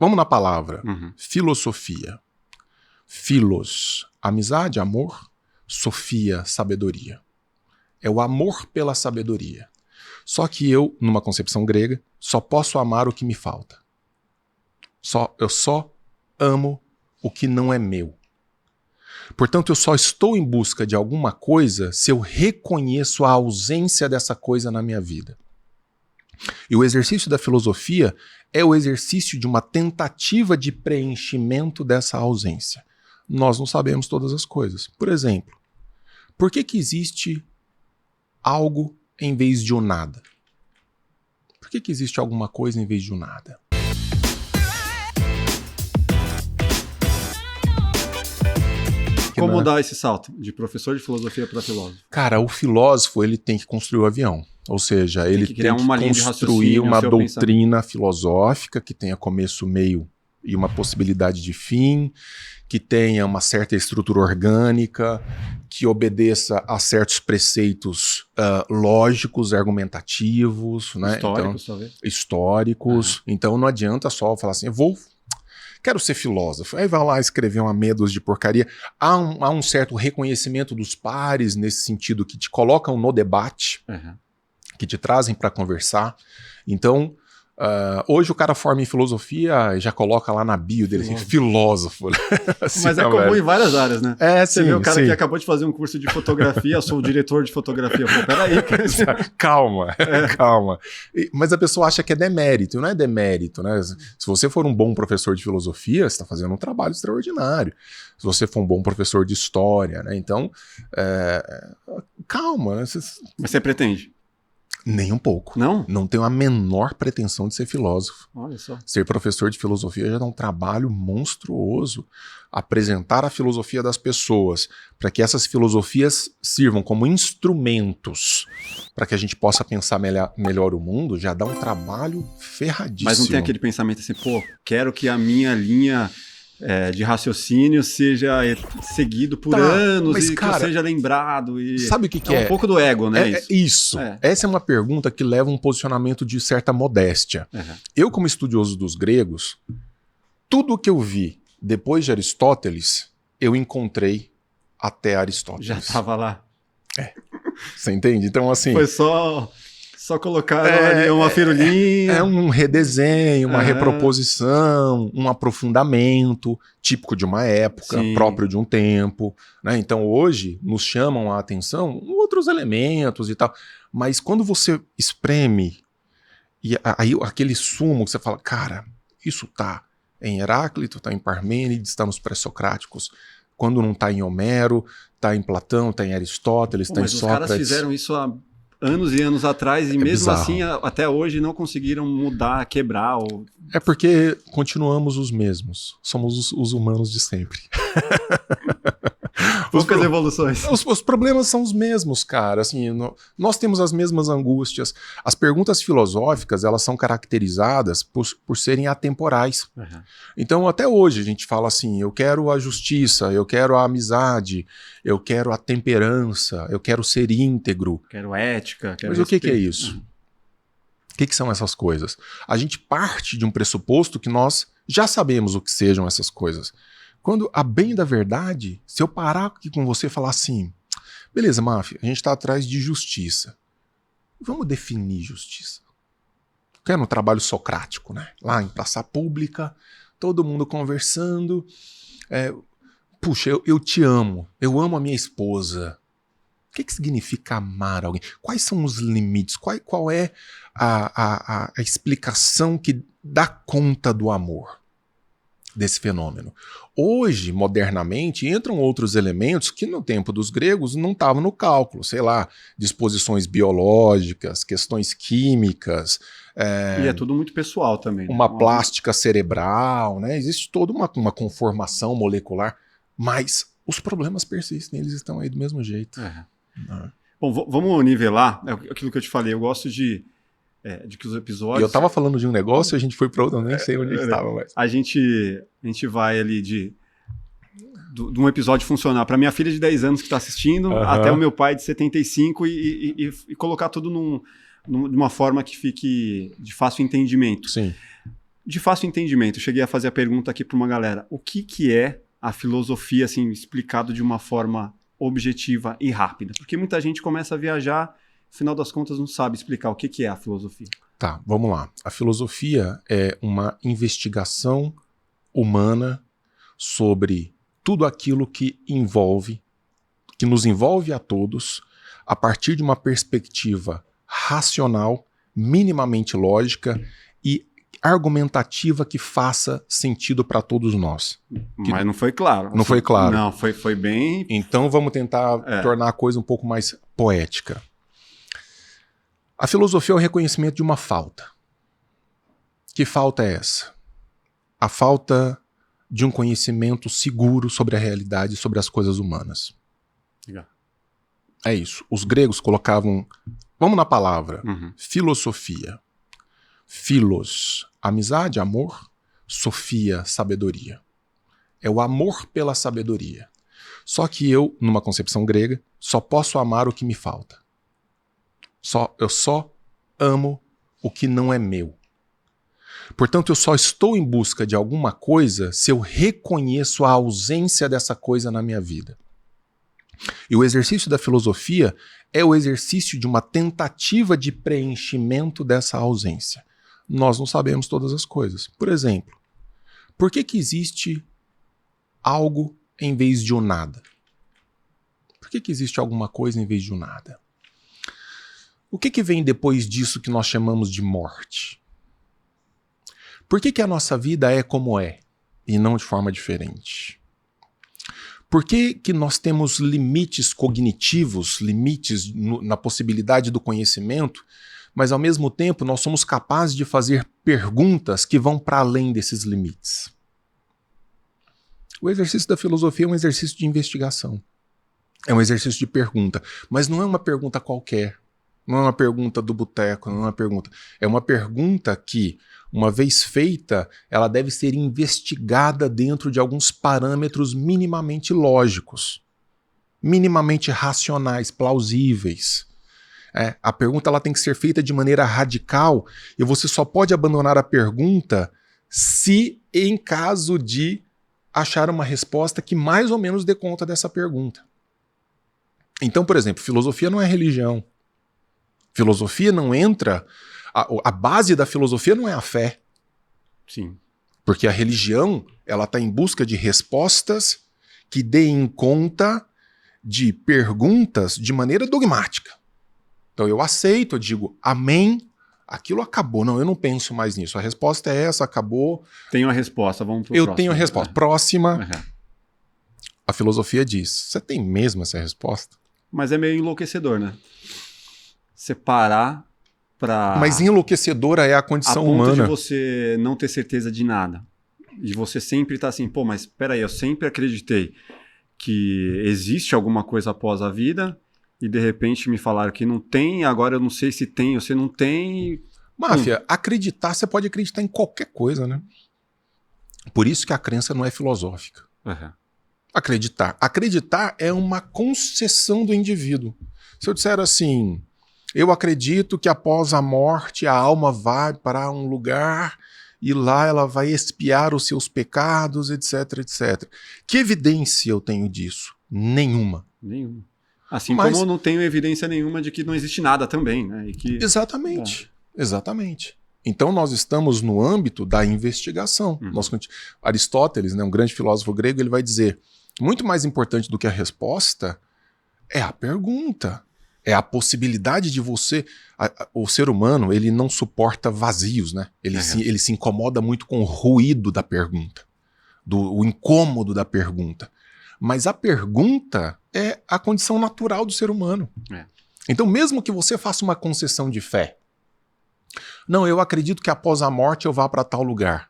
Vamos na palavra. Uhum. Filosofia. Filos, amizade, amor. Sofia, sabedoria. É o amor pela sabedoria. Só que eu, numa concepção grega, só posso amar o que me falta. Eu só amo o que não é meu. Portanto, eu só estou em busca de alguma coisa se eu reconheço a ausência dessa coisa na minha vida. E o exercício da filosofia é o exercício de uma tentativa de preenchimento dessa ausência. Nós não sabemos todas as coisas. Por exemplo, por que existe algo em vez de um nada? Por que existe alguma coisa em vez de um nada? Como dar esse salto de professor de filosofia para filósofo? Cara, o filósofo ele tem que construir o avião. Ou seja, ele tem que construir uma doutrina filosófica que tenha começo, meio e uma possibilidade de fim, que tenha uma certa estrutura orgânica, que obedeça a certos preceitos lógicos, argumentativos, né? Históricos, talvez. Históricos. Uhum. Então não adianta só falar assim, quero ser filósofo. Aí vai lá escrever uma meia dúzia de porcaria. Há um certo reconhecimento dos pares, nesse sentido, que te colocam no debate, que te trazem para conversar. Então, hoje o cara forma em filosofia e já coloca lá na bio dele assim, filósofo. Assim, mas é comum em várias áreas, né? Você vê o cara que acabou de fazer um curso de fotografia, eu sou o diretor de fotografia. Pô, peraí. Calma. Mas a pessoa acha que é demérito. Não é demérito, né? Se você for um bom professor de filosofia, você está fazendo um trabalho extraordinário. Se você for um bom professor de história, né? Então, calma. Né? Mas você pretende? Nem um pouco. Não? Não tenho a menor pretensão de ser filósofo. Olha só. Ser professor de filosofia já dá um trabalho monstruoso. Apresentar a filosofia das pessoas, para que essas filosofias sirvam como instrumentos para que a gente possa pensar melhor o mundo, já dá um trabalho ferradíssimo. Mas não tem aquele pensamento assim, quero que a minha linha de raciocínio seja seguido por anos e cara, que eu seja lembrado. E sabe o que é? Um pouco do ego, né? Isso. Essa é uma pergunta que leva a um posicionamento de certa modéstia. Eu, como estudioso dos gregos, tudo o que eu vi depois de Aristóteles, eu encontrei até Aristóteles. Já estava lá. Você entende? Então, assim... Foi só colocar ali uma firulinha. É um redesenho, uma reproposição, um aprofundamento típico de uma época, próprio de um tempo. Né? Então hoje nos chamam a atenção outros elementos e tal. Mas quando você espreme, e aí aquele sumo que você fala, cara, isso tá em Heráclito, tá em Parmênides, está nos pré-socráticos. Quando não tá em Homero, tá em Platão, tá em Aristóteles, tá em Sócrates. Mas os caras fizeram isso há anos e anos atrás e mesmo bizarro. Assim até hoje não conseguiram mudar, quebrar. É porque continuamos os mesmos. Somos os humanos de sempre. Poucas evoluções. Os problemas são os mesmos, cara. Assim, nós temos as mesmas angústias. As perguntas filosóficas, elas são caracterizadas por serem atemporais. Então, até hoje, a gente fala assim, eu quero a justiça, eu quero a amizade, eu quero a temperança, eu quero ser íntegro. Quero ética. Mas o que é isso? O que são essas coisas? A gente parte de um pressuposto que nós já sabemos o que sejam essas coisas. Quando, a bem da verdade, se eu parar aqui com você e falar assim, beleza, Máfia, a gente está atrás de justiça. Vamos definir justiça. Que é no trabalho socrático, né? Lá em praça pública, todo mundo conversando. Puxa, eu te amo. Eu amo a minha esposa. O que significa amar alguém? Quais são os limites? Qual é a explicação que dá conta do amor? Desse fenômeno. Hoje, modernamente, entram outros elementos que no tempo dos gregos não estavam no cálculo, sei lá, disposições biológicas, questões químicas. E é tudo muito pessoal também. Né? Uma plástica cerebral, né? Existe toda uma conformação molecular, mas os problemas persistem, eles estão aí do mesmo jeito. Bom, vamos nivelar, aquilo que eu te falei, eu gosto de que os episódios... E eu tava falando de um negócio e a gente foi para outro, eu nem sei onde estava mais. A gente vai ali de um episódio funcionar para minha filha de 10 anos que está assistindo, até o meu pai de 75 e colocar tudo de uma forma que fique de fácil entendimento. Sim. de fácil entendimento. Eu cheguei a fazer a pergunta aqui para uma galera. O que é a filosofia, assim, explicado de uma forma objetiva e rápida? Porque muita gente começa a viajar, no final das contas não sabe explicar o que é a filosofia. Tá, vamos lá. A filosofia é uma investigação humana sobre tudo aquilo que nos envolve a todos, a partir de uma perspectiva racional, minimamente lógica e argumentativa que faça sentido para todos nós. Mas não foi claro. Não foi claro. Não, foi bem... Então vamos tentar tornar a coisa um pouco mais poética. A filosofia é o reconhecimento de uma falta. Que falta é essa? A falta de um conhecimento seguro sobre a realidade e sobre as coisas humanas. Legal. É isso. Os gregos colocavam, vamos na palavra, filosofia. Philos, amizade, amor. Sofia, sabedoria. É o amor pela sabedoria. Só que eu, numa concepção grega, só posso amar o que me falta. Eu só amo o que não é meu. Portanto, eu só estou em busca de alguma coisa se eu reconheço a ausência dessa coisa na minha vida. E o exercício da filosofia é o exercício de uma tentativa de preenchimento dessa ausência. Nós não sabemos todas as coisas. Por exemplo, por que existe algo em vez de um nada? Por que existe alguma coisa em vez de um nada? O que vem depois disso que nós chamamos de morte? Por que a nossa vida é como é e não de forma diferente? Por que nós temos limites cognitivos, limites na possibilidade do conhecimento, mas ao mesmo tempo nós somos capazes de fazer perguntas que vão para além desses limites? O exercício da filosofia é um exercício de investigação. É um exercício de pergunta, mas não é uma pergunta qualquer. Não é uma pergunta do boteco, não é uma pergunta. É uma pergunta que, uma vez feita, ela deve ser investigada dentro de alguns parâmetros minimamente lógicos, minimamente racionais, plausíveis. A pergunta ela tem que ser feita de maneira radical e você só pode abandonar a pergunta se, em caso de achar uma resposta que mais ou menos dê conta dessa pergunta. Então, por exemplo, filosofia não é religião. Filosofia não entra... A base da filosofia não é a fé. Sim. Porque a religião ela está em busca de respostas que deem conta de perguntas de maneira dogmática. Então eu aceito, eu digo amém, aquilo acabou. Não, eu não penso mais nisso. A resposta é essa, acabou. Tenho a resposta, vamos para o próximo. Eu tenho a resposta. Próxima. Uhum. A filosofia diz, você tem mesmo essa resposta? Mas é meio enlouquecedor, né? Separar para... Mas enlouquecedora é a condição humana. A ponto de você não ter certeza de nada. De você sempre estar assim, pô, mas peraí, eu sempre acreditei que existe alguma coisa após a vida e de repente me falaram que não tem, agora eu não sei se tem ou se não tem. Máfia, acreditar, você pode acreditar em qualquer coisa, né? Por isso que a crença não é filosófica. Uhum. Acreditar é uma concessão do indivíduo. Se eu disser assim... Eu acredito que após a morte a alma vai para um lugar e lá ela vai expiar os seus pecados, etc, etc. Que evidência eu tenho disso? Nenhuma. Nenhuma. Assim como eu não tenho evidência nenhuma de que não existe nada também, né? E que... Exatamente. Exatamente. Então nós estamos no âmbito da investigação. Aristóteles, né, um grande filósofo grego, ele vai dizer, muito mais importante do que a resposta é a pergunta. É a possibilidade de você... O ser humano, ele não suporta vazios, né? Ele se incomoda muito com o ruído da pergunta, o incômodo da pergunta. Mas a pergunta é a condição natural do ser humano. Então, mesmo que você faça uma concessão de fé, não, eu acredito que após a morte eu vá para tal lugar.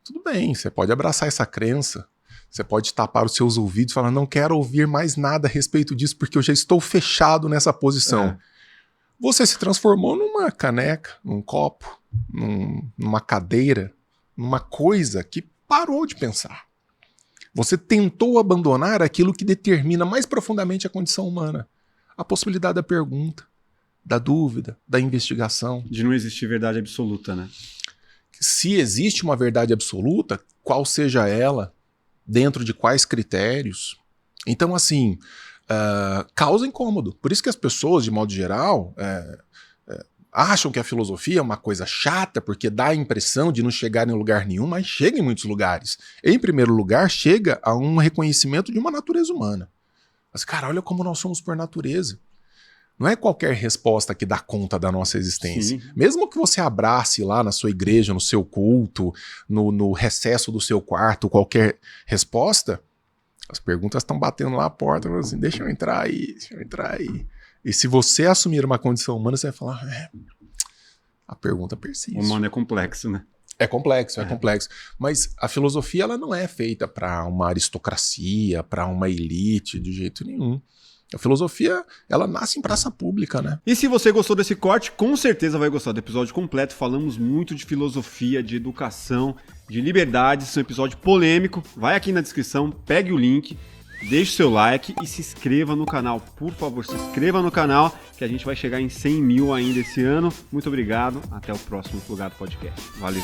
Tudo bem, você pode abraçar essa crença. Você pode tapar os seus ouvidos e falar, não quero ouvir mais nada a respeito disso porque eu já estou fechado nessa posição. Você se transformou numa caneca, num copo, numa cadeira, numa coisa que parou de pensar. Você tentou abandonar aquilo que determina mais profundamente a condição humana. A possibilidade da pergunta, da dúvida, da investigação. De não existir verdade absoluta, né? se existe uma verdade absoluta, qual seja ela, dentro de quais critérios. Então, assim, causa incômodo. Por isso que as pessoas, de modo geral, acham que a filosofia é uma coisa chata, porque dá a impressão de não chegar em lugar nenhum, mas chega em muitos lugares. Em primeiro lugar, chega a um reconhecimento de uma natureza humana. Mas, cara, olha como nós somos por natureza. Não é qualquer resposta que dá conta da nossa existência. Sim. Mesmo que você abrace lá na sua igreja, no seu culto, no recesso do seu quarto, qualquer resposta, as perguntas estão batendo lá a porta, falando assim, deixa eu entrar aí. E se você assumir uma condição humana, você vai falar, a pergunta persiste. O humano é complexo, né? É complexo. Mas a filosofia ela não é feita para uma aristocracia, para uma elite, de jeito nenhum. A filosofia, ela nasce em praça pública, né? E se você gostou desse corte, com certeza vai gostar do episódio completo. Falamos muito de filosofia, de educação, de liberdade. Esse é um episódio polêmico. Vai aqui na descrição, pegue o link, deixe o seu like e se inscreva no canal. Por favor, se inscreva no canal, que a gente vai chegar em 100 mil ainda esse ano. Muito obrigado. Até o próximo Plugado Podcast. Valeu.